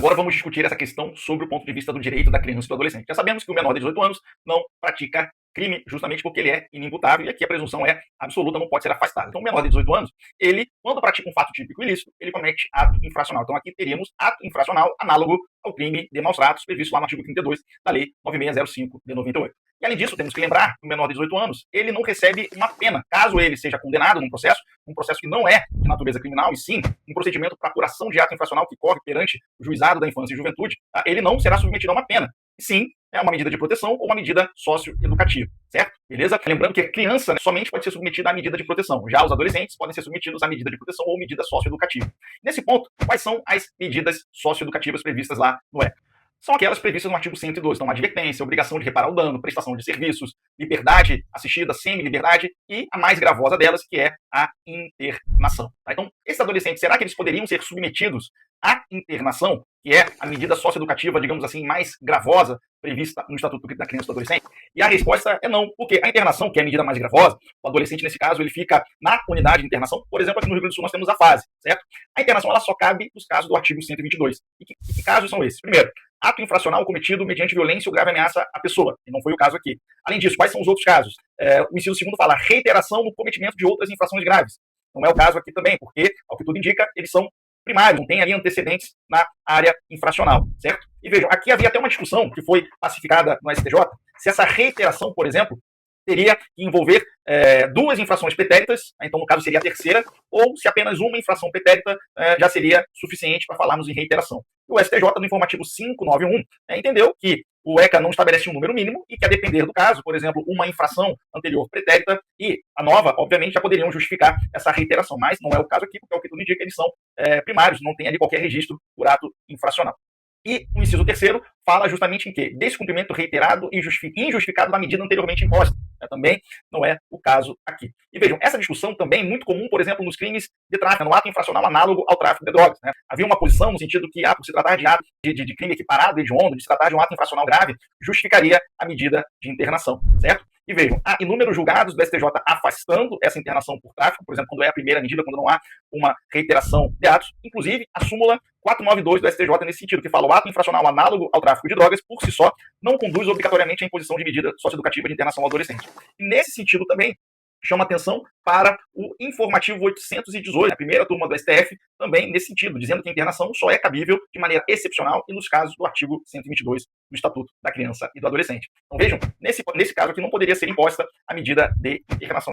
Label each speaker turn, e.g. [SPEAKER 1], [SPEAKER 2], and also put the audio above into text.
[SPEAKER 1] Agora vamos discutir essa questão sobre o ponto de vista do direito da criança e do adolescente. Já sabemos que o menor de 18 anos não pratica crime justamente porque ele é inimputável e aqui a presunção é absoluta, não pode ser afastada. Então o menor de 18 anos, ele, quando pratica um fato típico ilícito, ele comete ato infracional. Então aqui teríamos ato infracional análogo ao crime de maus tratos previsto lá no artigo 32 da Lei 9605 de 98. E além disso, temos que lembrar que o menor de 18 anos, ele não recebe uma pena, caso ele seja condenado num processo que não é de natureza criminal, e sim um procedimento para apuração de ato infracional que corre perante o juizado da infância e juventude, ele não será submetido a uma pena, e sim é uma medida de proteção ou uma medida socioeducativa, certo? Beleza? Lembrando que a criança, né, somente pode ser submetida à medida de proteção, já os adolescentes podem ser submetidos à medida de proteção ou medida socioeducativa. Nesse ponto, quais são as medidas socioeducativas previstas lá no ECA? São aquelas previstas no artigo 102. Então, advertência, obrigação de reparar o dano, prestação de serviços, liberdade assistida, semi-liberdade e a mais gravosa delas, que é a internação. Tá? Então, esses adolescentes, será que eles poderiam ser submetidos à internação, que é a medida socioeducativa, digamos assim, mais gravosa prevista no Estatuto da Criança e do Adolescente? E a resposta é não, porque a internação, que é a medida mais gravosa, o adolescente, nesse caso, ele fica na unidade de internação. Por exemplo, aqui no Rio Grande do Sul nós temos a fase, certo? A internação, ela só cabe nos casos do artigo 122. E que casos são esses? Primeiro, ato infracional cometido mediante violência ou grave ameaça à pessoa, e não foi o caso aqui. Além disso, quais são os outros casos? O inciso 2º fala reiteração no cometimento de outras infrações graves. Não é o caso aqui também, porque, ao que tudo indica, eles são primários, não tem ali antecedentes na área infracional, certo? E vejam, aqui havia até uma discussão que foi pacificada no STJ, se essa reiteração, por exemplo, teria que envolver duas infrações pretéritas, então no caso seria a terceira, ou se apenas uma infração pretérita já seria suficiente para falarmos em reiteração. O STJ, no informativo 591, entendeu que o ECA não estabelece um número mínimo e que, a depender do caso, por exemplo, uma infração anterior pretérita e a nova, obviamente, já poderiam justificar essa reiteração, mas não é o caso aqui, porque, ao que tudo indica, eles são primários, não tem ali qualquer registro por ato infracional. E o inciso 3º fala justamente em quê? Descumprimento reiterado e injustificado da medida anteriormente imposta. Também não é o caso aqui. E vejam, essa discussão também é muito comum, por exemplo, nos crimes de tráfico, no ato infracional análogo ao tráfico de drogas. Né? Havia uma posição no sentido que, por se tratar de ato de crime equiparado, hediondo, de se tratar de um ato infracional grave, justificaria a medida de internação, certo? E vejam, há inúmeros julgados do STJ afastando essa internação por tráfico, por exemplo, quando é a primeira medida, quando não há uma reiteração de atos. Inclusive, a súmula 492 do STJ nesse sentido, que fala o ato infracional análogo ao tráfico de drogas, por si só, não conduz obrigatoriamente à imposição de medida socioeducativa de internação ao adolescente. E nesse sentido também, chama atenção para o informativo 818, a primeira turma do STF, também nesse sentido, dizendo que a internação só é cabível de maneira excepcional e nos casos do artigo 122 do Estatuto da Criança e do Adolescente. Então vejam, nesse caso aqui não poderia ser imposta a medida de internação.